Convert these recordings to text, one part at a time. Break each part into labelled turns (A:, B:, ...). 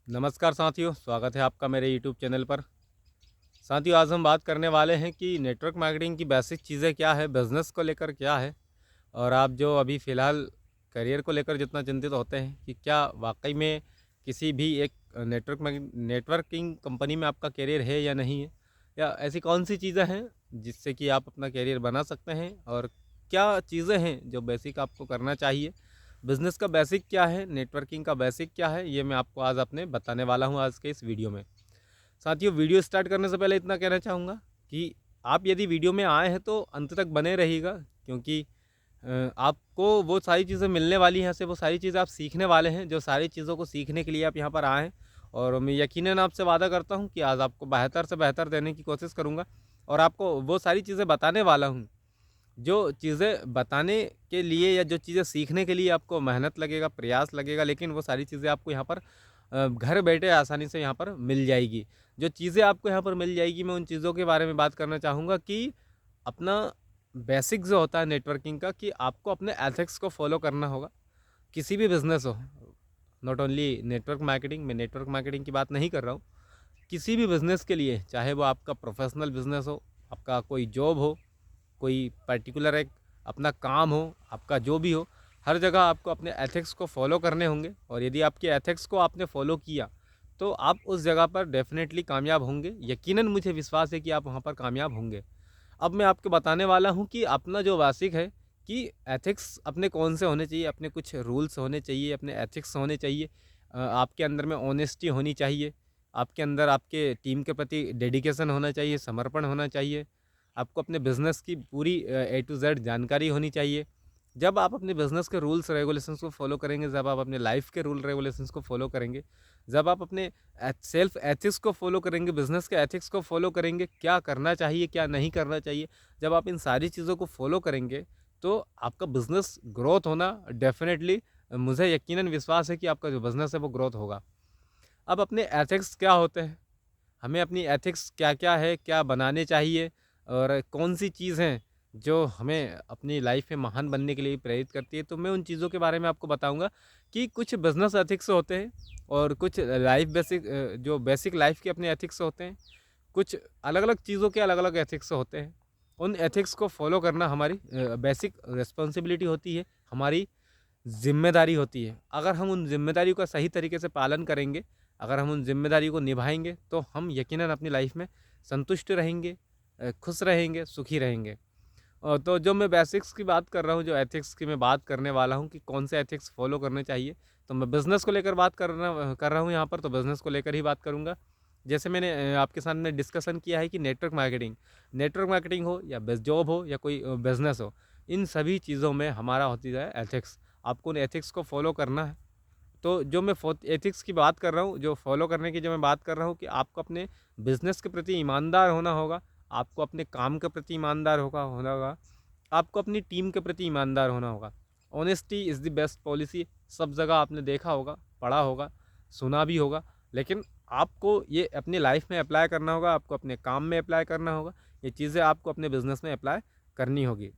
A: नमस्कार साथियों, स्वागत है आपका मेरे यूट्यूब चैनल पर। साथियों, आज हम बात करने वाले हैं कि नेटवर्क मार्केटिंग की बेसिक चीज़ें क्या है, बिज़नेस को लेकर क्या है और आप जो अभी फ़िलहाल करियर को लेकर जितना चिंतित होते हैं कि क्या वाक़ई में किसी भी एक नेटवर्किंग कंपनी में आपका करियर है या नहीं है? या ऐसी कौन-सी चीज़ें हैं जिससे कि आप अपना करियर बना सकते हैं और क्या चीज़ें हैं जो बेसिक आपको करना चाहिए? बिज़नेस का बेसिक क्या है, नेटवर्किंग का बेसिक क्या है, ये मैं आपको आज अपने बताने वाला हूँ आज के इस वीडियो में। साथियों, वीडियो स्टार्ट करने से पहले इतना कहना चाहूँगा कि आप यदि वीडियो में आए हैं तो अंत तक बने रहिएगा, क्योंकि आपको वो सारी चीज़ें मिलने वाली हैं, यहाँ से वो सारी चीज़ें आप सीखने वाले हैं, जो सारी चीज़ों को सीखने के लिए आप यहाँ पर आए हैं। और मैं यकीनन आपसे वादा करता हूँ कि आज आपको बेहतर से बेहतर देने की कोशिश करूँगा और आपको वो सारी चीज़ें बताने वाला हूँ जो चीज़ें बताने के लिए या जो चीज़ें सीखने के लिए आपको मेहनत लगेगा, प्रयास लगेगा, लेकिन वो सारी चीज़ें आपको यहाँ पर घर बैठे आसानी से यहाँ पर मिल जाएगी। जो चीज़ें आपको यहाँ पर मिल जाएगी, मैं उन चीज़ों के बारे में बात करना चाहूँगा कि अपना बेसिक जो होता है नेटवर्किंग का, कि आपको अपने एथिक्स को फॉलो करना होगा। किसी भी बिज़नेस हो, नॉट ओनली नेटवर्क मार्केटिंग, मैं नेटवर्क मार्केटिंग की बात नहीं कर रहा हूँ। किसी भी बिज़नेस के लिए, चाहे वो आपका प्रोफेशनल बिज़नेस हो, आपका कोई जॉब हो, कोई पर्टिकुलर एक अपना काम हो, आपका जो भी हो, हर जगह आपको अपने एथिक्स को फॉलो करने होंगे। और यदि आपके एथिक्स को आपने फॉलो किया तो आप उस जगह पर डेफिनेटली कामयाब होंगे। यकीनन मुझे विश्वास है कि आप वहाँ पर कामयाब होंगे। अब मैं आपको बताने वाला हूँ कि अपना जो बेसिक है कि एथिक्स अपने कौन से होने चाहिए, अपने कुछ रूल्स होने चाहिए, अपने एथिक्स होने चाहिए। आपके अंदर में ऑनेस्टी होनी चाहिए, आपके अंदर आपके टीम के प्रति डेडिकेशन होना चाहिए, समर्पण होना चाहिए, आपको अपने बिज़नेस की पूरी ए टू ज़ेड जानकारी होनी चाहिए। जब आप अपने बिज़नेस के रूल्स रेगुलेशंस को फॉलो करेंगे, जब आप अपने लाइफ़ के रूल रेगुलेशंस को फॉलो करेंगे, जब आप अपने सेल्फ एथिक्स को फॉलो करेंगे, बिज़नेस के एथिक्स को फॉलो करेंगे, क्या करना चाहिए, क्या नहीं करना चाहिए, जब आप इन सारी चीज़ों को फॉलो करेंगे, तो आपका बिज़नेस ग्रोथ होना डेफ़िनेटली, मुझे यकीनन विश्वास है कि आपका जो बिज़नेस है वो ग्रोथ होगा। अब अपने एथिक्स क्या होते हैं? हमें अपनी एथिक्स क्या-क्या है, क्या बनाने चाहिए और कौन-सी चीज़ हैं जो हमें अपनी लाइफ में महान बनने के लिए प्रेरित करती है, तो मैं उन चीज़ों के बारे में आपको बताऊँगा कि कुछ बिज़नेस एथिक्स होते हैं और कुछ लाइफ बेसिक जो बेसिक लाइफ के अपने एथिक्स होते हैं। कुछ अलग-अलग चीज़ों के अलग-अलग एथिक्स होते हैं। उन एथिक्स को फ़ॉलो करना हमारी बेसिक रिस्पॉन्सिबिलिटी होती है, हमारी ज़िम्मेदारी होती है। अगर हम उन ज़िम्मेदारियों का सही तरीके से पालन करेंगे, अगर हम उन ज़िम्मेदारियों को निभाएँगे, तो हम यकीनन अपनी लाइफ़ में संतुष्ट रहेंगे, खुश रहेंगे, सुखी रहेंगे। तो जो मैं बेसिक्स की बात कर रहा हूँ, जो एथिक्स की मैं बात करने वाला हूँ कि कौन से एथिक्स फ़ॉलो करने चाहिए, तो मैं बिज़नेस को लेकर बात कर रहा हूँ यहाँ पर, तो बिज़नेस को लेकर ही बात करूँगा। जैसे मैंने आपके सामने डिस्कशन किया है कि नेटवर्क मार्केटिंग हो या जॉब हो या कोई बिज़नेस हो, इन सभी चीज़ों में हमारा होती है एथिक्स। आपको उन एथिक्स को फॉलो करना है। तो जो मैं एथिक्स की बात कर रहा हूँ, जो फॉलो करने की जो मैं बात कर रहा हूँ, कि आपको अपने बिज़नेस के प्रति ईमानदार होना होगा, आपको अपने काम के प्रति ईमानदार होना होगा, आपको अपनी टीम के प्रति ईमानदार होना होगा। Honesty is the best policy, सब जगह आपने देखा होगा, पढ़ा होगा, सुना भी होगा, लेकिन आपको ये अपनी लाइफ में अप्लाई करना होगा, आपको अपने काम में अप्लाई करना होगा, ये चीज़ें आपको अपने बिज़नेस में अप्लाई करनी होगी।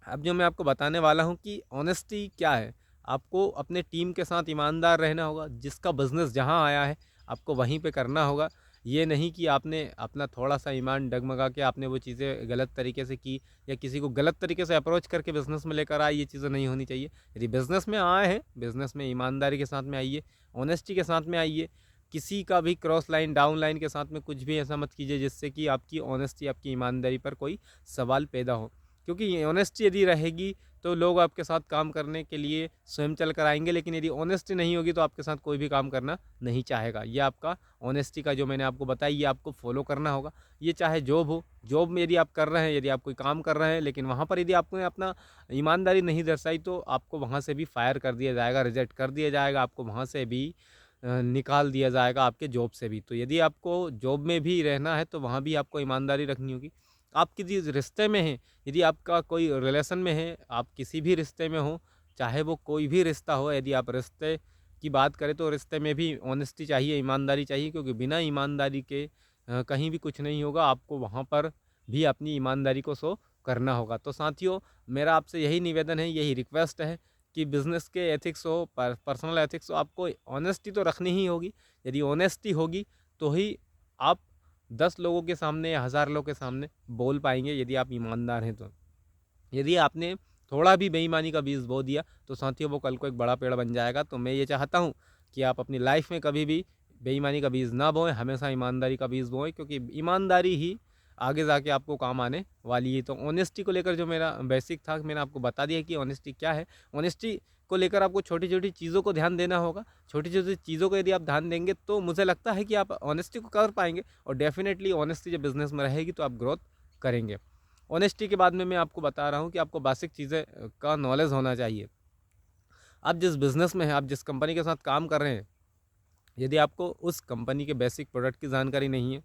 A: अब जो मैं आपको बताने वाला हूँ कि ऑनेस्टी क्या है, आपको अपने टीम के साथ ईमानदार रहना होगा, जिसका बिज़नेस जहाँ आया है, आपको वहीं पे करना होगा। ये नहीं कि आपने अपना थोड़ा-सा ईमान डगमगा के आपने वो चीज़ें गलत तरीके से की या किसी को गलत तरीके से अप्रोच करके बिज़नेस में लेकर आए, ये चीज़ें नहीं होनी चाहिए। यदि बिज़नेस में आए हैं, बिज़नेस में ईमानदारी के साथ में आइए, ऑनेस्टी के साथ में आइए। किसी का भी क्रॉस लाइन, डाउन लाइन के साथ में कुछ भी ऐसा मत कीजिए जिससे कि आपकी ऑनेस्टी, आपकी ईमानदारी पर कोई सवाल पैदा हो। क्योंकि ऑनेस्टी यदि रहेगी तो लोग आपके साथ काम करने के लिए स्वयं चल कर आएँगे, लेकिन यदि ऑनेस्टी नहीं होगी तो आपके साथ कोई भी काम करना नहीं चाहेगा। ये आपका ऑनेस्टी का जो मैंने आपको बताया, ये आपको फ़ॉलो करना होगा। ये चाहे जॉब हो, जॉब में यदि आप कर रहे हैं, यदि आप कोई काम कर रहे हैं, लेकिन वहाँ पर यदि आपने अपना ईमानदारी नहीं दर्शाई, तो आपको वहाँ से भी फायर कर दिया जाएगा, रिजेक्ट कर दिया जाएगा, आपको वहाँ से भी निकाल दिया जाएगा, आपके जॉब से भी। तो यदि आपको जॉब में भी रहना है तो वहाँ भी आपको ईमानदारी रखनी होगी। आप किसी रिश्ते में हैं, यदि आपका कोई रिलेशन में है, आप किसी भी रिश्ते में हो, चाहे वो कोई भी रिश्ता हो, यदि आप रिश्ते की बात करें तो रिश्ते में भी ऑनेस्टी चाहिए, ईमानदारी चाहिए, क्योंकि बिना ईमानदारी के कहीं भी कुछ नहीं होगा। आपको वहाँ पर भी अपनी ईमानदारी को शो करना होगा। तो साथियों, मेरा आपसे यही निवेदन है, यही रिक्वेस्ट है कि बिज़नेस के एथिक्स हो, पर्सनल एथिक्स हो, आपको ऑनेस्टी तो रखनी ही होगी। यदि ऑनेस्टी होगी तो ही आप 10 लोगों के सामने या 1000 लोगों के सामने बोल पाएंगे, यदि आप ईमानदार हैं तो। यदि आपने थोड़ा भी बेईमानी का बीज बो दिया तो साथियों वो कल को एक बड़ा पेड़ बन जाएगा। तो मैं ये चाहता हूँ कि आप अपनी लाइफ में कभी भी बेईमानी का बीज ना बोएं, हमेशा ईमानदारी का बीज बोएं, क्योंकि ईमानदारी ही आगे जाके आपको काम आने वाली है। तो ऑनेस्टी को लेकर जो मेरा बेसिक था, मैंने आपको बता दिया कि ऑनेस्टी क्या है। ऑनेस्टी को लेकर आपको छोटी छोटी चीज़ों को ध्यान देना होगा। छोटी छोटी चीज़ों को यदि आप ध्यान देंगे तो मुझे लगता है कि आप ऑनेस्टी को कर पाएंगे, और डेफिनेटली ऑनेस्टी जब बिज़नेस में रहेगी तो आप ग्रोथ करेंगे। ऑनेस्टी के बाद में मैं आपको बता रहा हूँ कि आपको बेसिक चीज़ें का नॉलेज होना चाहिए। आप जिस बिज़नेस में हैं, आप जिस कंपनी के साथ काम कर रहे हैं, यदि आपको उस कंपनी के बेसिक प्रोडक्ट की जानकारी नहीं है,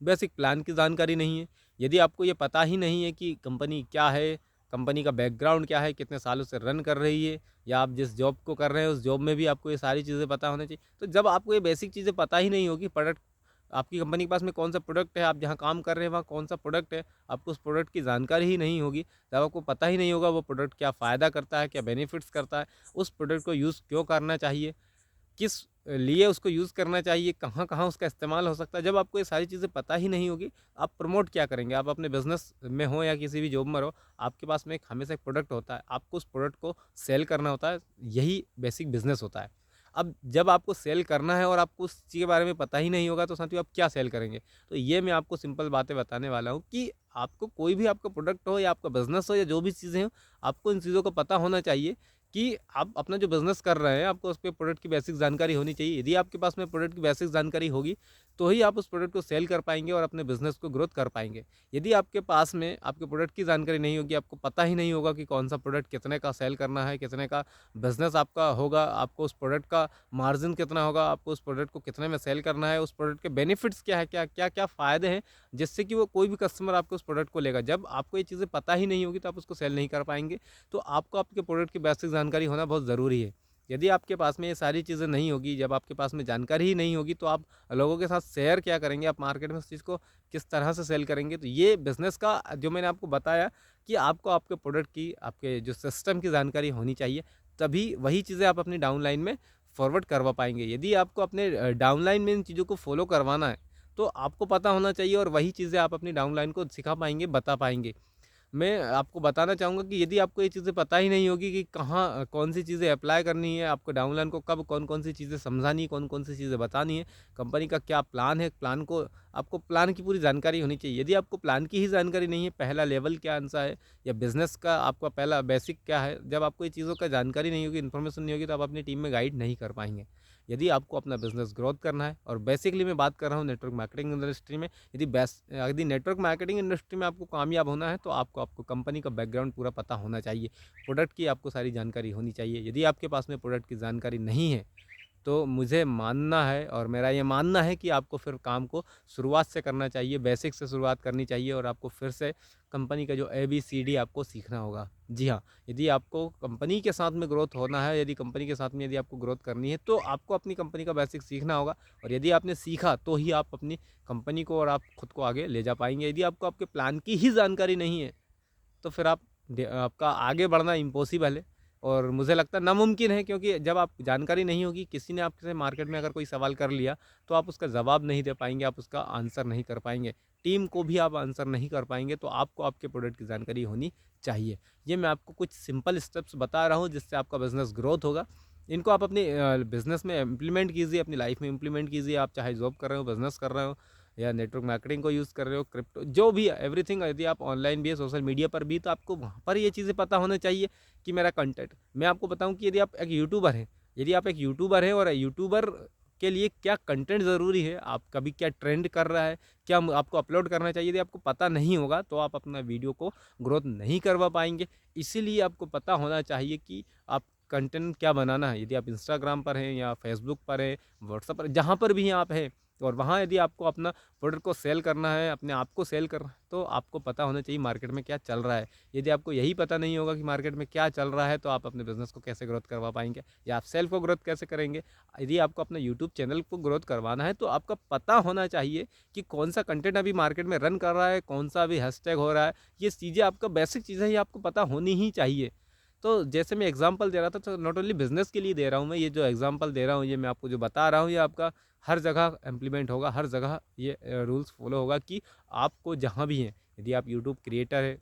A: बेसिक प्लान की जानकारी नहीं है, यदि आपको ये पता ही नहीं है कि कंपनी क्या है, कंपनी का बैकग्राउंड क्या है, कितने सालों से रन कर रही है, या आप जिस जॉब को कर रहे हैं उस जॉब में भी आपको ये सारी चीज़ें पता होना चाहिए। तो जब आपको ये बेसिक चीज़ें पता ही नहीं होगी, प्रोडक्ट आपकी कंपनी के पास में कौन सा प्रोडक्ट है, आप जहाँ काम कर रहे हैं वहाँ कौन सा प्रोडक्ट है, आपको उस प्रोडक्ट की जानकारी ही नहीं होगी, जब आपको पता ही नहीं होगा वो प्रोडक्ट क्या फ़ायदा करता है, क्या बेनिफिट्स करता है, उस प्रोडक्ट को यूज़ क्यों करना चाहिए, किस लिए उसको यूज़ करना चाहिए, कहाँ कहाँ उसका इस्तेमाल हो सकता है, जब आपको ये सारी चीज़ें पता ही नहीं होगी, आप प्रमोट क्या करेंगे। आप अपने बिज़नेस में हो या किसी भी जॉब में रहो, आपके पास में एक हमेशा एक प्रोडक्ट होता है, आपको उस प्रोडक्ट को सेल करना होता है, यही बेसिक बिज़नेस होता है। अब जब आपको सेल करना है और आपको उस चीज़ के बारे में पता ही नहीं होगा तो साथियों आप क्या सेल करेंगे। तो ये मैं आपको सिंपल बातें बताने वाला हूँ कि आपको कोई भी आपका प्रोडक्ट हो या आपका बिज़नेस हो या जो भी चीज़ें हो, आपको इन चीज़ों का पता होना चाहिए कि आप अपना जो बिज़नेस कर रहे हैं, आपको उसके प्रोडक्ट की बेसिक जानकारी होनी चाहिए। यदि आपके पास में प्रोडक्ट की बेसिक जानकारी होगी, तो ही आप उस प्रोडक्ट को सेल कर पाएँगे और अपने बिज़नेस को ग्रोथ कर पाएँगे। यदि आपके पास में आपके प्रोडक्ट की जानकारी नहीं होगी, आपको पता ही नहीं होगा कि कौन-सा प्रोडक्ट कितने का सेल करना है, कितने का बिज़नेस आपका होगा, आपको उस प्रोडक्ट का मार्जिन कितना होगा, आपको उस प्रोडक्ट को कितने में सेल करना है, उस प्रोडक्ट के बेनिफिट्स क्या है, क्या-क्या फ़ायदे हैं, जिससे कि वो कोई भी कस्टमर आपके उस प्रोडक्ट को लेगा। जब आपको ये चीज़ें पता ही नहीं होगी, तो आप उसको सेल नहीं कर पाएँगे। तो आपको आपके प्रोडक्ट की बेसिक जानकारी होना बहुत ज़रूरी है। यदि आपके पास में ये सारी चीज़ें नहीं होगी, जब आपके पास में जानकारी ही नहीं होगी, तो आप लोगों के साथ शेयर क्या करेंगे, आप मार्केट में उस चीज़ को किस तरह से सेल करेंगे। तो ये बिज़नेस का जो मैंने आपको बताया कि आपको आपके प्रोडक्ट की, आपके जो सिस्टम की जानकारी होनी चाहिए, तभी वही चीज़ें आप अपनी डाउनलाइन में फॉरवर्ड करवा पाएँगे। यदि आपको अपने डाउनलाइन में इन चीज़ों को फॉलो करवाना है, तो आपको पता होना चाहिए, और वही चीज़ें आप अपनी डाउनलाइन को सिखा पाएँगे, बता पाएँगे। मैं आपको बताना चाहूँगा कि यदि आपको ये चीज़ें पता ही नहीं होगी कि कहाँ कौन सी चीज़ें अप्लाई करनी है, आपको डाउनलाइन को कब कौन-कौन सी चीज़ें समझानी है, कौन-कौन सी चीज़ें बतानी है, कंपनी का क्या प्लान है, प्लान को आपको प्लान की पूरी जानकारी होनी चाहिए। यदि आपको प्लान की ही जानकारी नहीं है, पहला लेवल क्या-सा है, या बिज़नेस का आपका पहला बेसिक क्या है, जब आपको ये चीज़ों का जानकारी नहीं होगी, इन्फॉर्मेशन नहीं होगी, तो आप अपनी टीम में गाइड नहीं कर पाएँगे। यदि आपको अपना बिज़नेस ग्रोथ करना है, और बेसिकली मैं बात कर रहा हूँ नेटवर्क मार्केटिंग इंडस्ट्री में, यदि नेटवर्क मार्केटिंग इंडस्ट्री में आपको कामयाब होना है, तो आपको आपको कंपनी का बैकग्राउंड पूरा पता होना चाहिए। प्रोडक्ट की आपको सारी जानकारी होनी चाहिए। यदि आपके पास में प्रोडक्ट की जानकारी नहीं है, तो मुझे मानना है, और मेरा ये मानना है कि आपको फिर काम को शुरुआत से करना चाहिए, बेसिक से शुरुआत करनी चाहिए, और आपको फिर से कंपनी का जो ABCD आपको सीखना होगा। जी हाँ, यदि आपको कंपनी के साथ में ग्रोथ होना है, यदि कंपनी के साथ में यदि आपको ग्रोथ करनी है, तो आपको अपनी कंपनी का बेसिक सीखना होगा, और यदि आपने सीखा तो ही आप अपनी कंपनी को और आप खुद को आगे ले जा पाएंगे। यदि आपको आपके प्लान की ही जानकारी नहीं है, तो फिर आपका आगे बढ़ना इम्पॉसिबल है, और मुझे लगता है नामुमकिन है, क्योंकि जब आप जानकारी नहीं होगी, किसी ने आपसे मार्केट में अगर कोई सवाल कर लिया, तो आप उसका जवाब नहीं दे पाएंगे, आप उसका आंसर नहीं कर पाएंगे, टीम को भी आप आंसर नहीं कर पाएंगे। तो आपको आपके प्रोडक्ट की जानकारी होनी चाहिए। ये मैं आपको कुछ सिंपल स्टेप्स बता रहा हूँ जिससे आपका बिज़नेस ग्रोथ होगा। इनको आप अपने बिज़नेस में इम्प्लीमेंट कीजिए, अपनी लाइफ में इम्प्लीमेंट कीजिए। आप चाहे जॉब कर रहे हो, बिज़नेस कर रहे हो, या नेटवर्क मार्केटिंग को यूज़ कर रहे हो, क्रिप्टो जो भी है, एवरीथिंग। यदि आप ऑनलाइन भी है, सोशल मीडिया पर भी, तो आपको वहाँ पर ये चीज़ें पता होना चाहिए कि मेरा कंटेंट, मैं आपको बताऊँ कि यदि आप एक यूट्यूबर हैं, और यूट्यूबर के लिए क्या कंटेंट ज़रूरी है, आपका भी क्या ट्रेंड कर रहा है, क्या आपको अपलोड करना चाहिए, यदि आपको पता नहीं होगा, तो आप अपना वीडियो को ग्रोथ नहीं करवा पाएंगे। इसीलिए आपको पता होना चाहिए कि आप कंटेंट क्या बनाना है। यदि आप इंस्टाग्राम पर हैं, या फेसबुक पर हैं, व्हाट्सएप पर, जहाँ पर भी आप हैं, और वहाँ यदि आपको अपना प्रोडक्ट को सेल करना है, अपने आप को सेल करना है, तो आपको पता होना चाहिए मार्केट में क्या चल रहा है। यदि आपको यही पता नहीं होगा कि मार्केट में क्या चल रहा है, तो आप अपने बिज़नेस को कैसे ग्रोथ करवा पाएंगे, या आप सेल्फ को ग्रोथ कैसे करेंगे। यदि आपको अपना यूट्यूब चैनल को ग्रोथ करवाना है, तो आपका पता होना चाहिए कि कौन सा कंटेंट अभी मार्केट में रन कर रहा है, कौन सा अभी हैशटैग हो रहा है। ये चीज़ें आपका बेसिक चीज़ें ही आपको पता होनी ही चाहिए। तो जैसे मैं एग्जांपल दे रहा था, तो नॉट ओनली बिज़नेस के लिए दे रहा हूँ मैं, ये जो एग्जांपल दे रहा हूँ, ये मैं आपको जो बता रहा हूँ, ये आपका हर जगह इम्प्लीमेंट होगा, हर जगह ये रूल्स फॉलो होगा कि आपको जहाँ भी हैं, यदि आप यूट्यूब क्रिएटर है,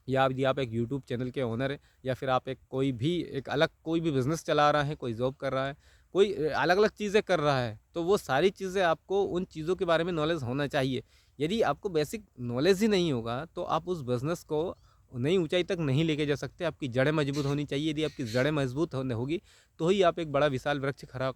A: या यदि आप एक यूट्यूब चैनल के ओनर हैं, या फिर आप एक कोई भी एक अलग कोई भी बिज़नेस चला रहा है, कोई जॉब कर रहा है, कोई अलग अलग चीज़ें कर रहा है, तो वो सारी चीज़ें आपको उन चीज़ों के बारे में नॉलेज होना चाहिए। यदि आपको बेसिक नॉलेज ही नहीं होगा तो आप उस बिज़नेस को नई ऊंचाई तक नहीं लेके जा सकते। आपकी जड़ें मजबूत होनी चाहिए। यदि आपकी जड़ें मजबूत होने होगी तो ही आप एक बड़ा विशाल वृक्ष खड़ा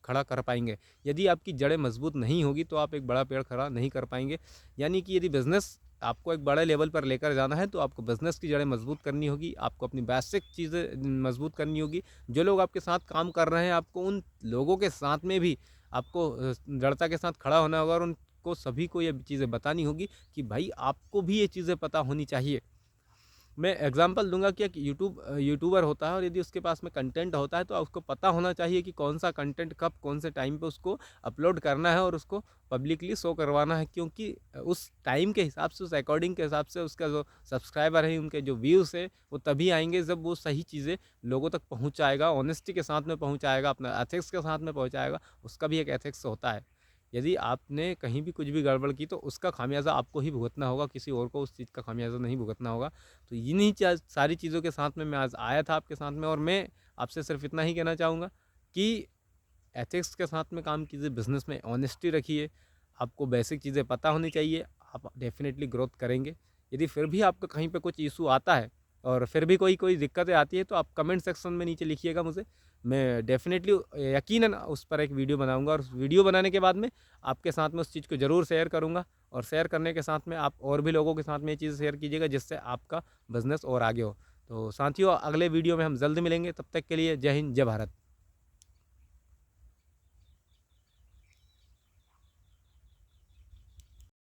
A: खड़ा कर पाएंगे। यदि आपकी जड़ें मजबूत नहीं होगी तो आप एक बड़ा पेड़ खड़ा नहीं कर पाएंगे। यानी कि यदि बिज़नेस आपको एक बड़े लेवल पर लेकर जाना है तो आपको बिज़नेस की जड़ें मजबूत करनी होगी, आपको अपनी बेसिक चीज़ें मजबूत करनी होगी। जो लोग आपके साथ काम कर रहे हैं, आपको उन लोगों के साथ में भी आपको दृढ़ता के साथ खड़ा होना होगा, और उनको सभी को ये चीज़ें बतानी होगी कि भाई आपको भी ये चीज़ें पता होनी चाहिए। मैं एग्जांपल दूंगा कि एक यूट्यूबर होता है, और यदि उसके पास में कंटेंट होता है तो उसको पता होना चाहिए कि कौन सा कंटेंट कब कौन से टाइम पे उसको अपलोड करना है और उसको पब्लिकली शो करवाना है, क्योंकि उस टाइम के हिसाब से, उस अकॉर्डिंग के हिसाब से उसका जो सब्सक्राइबर है, उनके जो व्यूज़ है, वो तभी आएंगे जब वो सही चीज़ें लोगों तक पहुँचाएगा, ऑनेस्टी के साथ में पहुँचाएगा, अपना एथिक्स के साथ में पहुँचाएगा। उसका भी एक एथिक्स होता है। यदि आपने कहीं भी कुछ भी गड़बड़ की तो उसका खामियाजा आपको ही भुगतना होगा, किसी और को उस चीज़ का खामियाजा नहीं भुगतना होगा। तो इन्हीं सारी चीज़ों के साथ में मैं आज आया था आपके साथ में, और मैं आपसे सिर्फ इतना ही कहना चाहूँगा कि एथिक्स के साथ में काम कीजिए, बिज़नेस में ऑनेस्टी रखिए, आपको बेसिक चीज़ें पता होनी चाहिए, आप डेफिनेटली ग्रोथ करेंगे। यदि फिर भी आपको कहीं पे कुछ इशू आता है और फिर भी कोई दिक्कतें आती है तो आप कमेंट सेक्शन में नीचे लिखिएगा मुझे, मैं डेफिनेटली यकीनन उस पर एक वीडियो बनाऊंगा, और उस वीडियो बनाने के बाद में आपके साथ में उस चीज़ को ज़रूर शेयर करूंगा, और शेयर करने के साथ में आप और भी लोगों के साथ में ये चीज़ शेयर कीजिएगा जिससे आपका बिज़नेस और आगे हो। तो साथियों, अगले वीडियो में हम जल्द मिलेंगे, तब तक के लिए जय हिंद, जय भारत।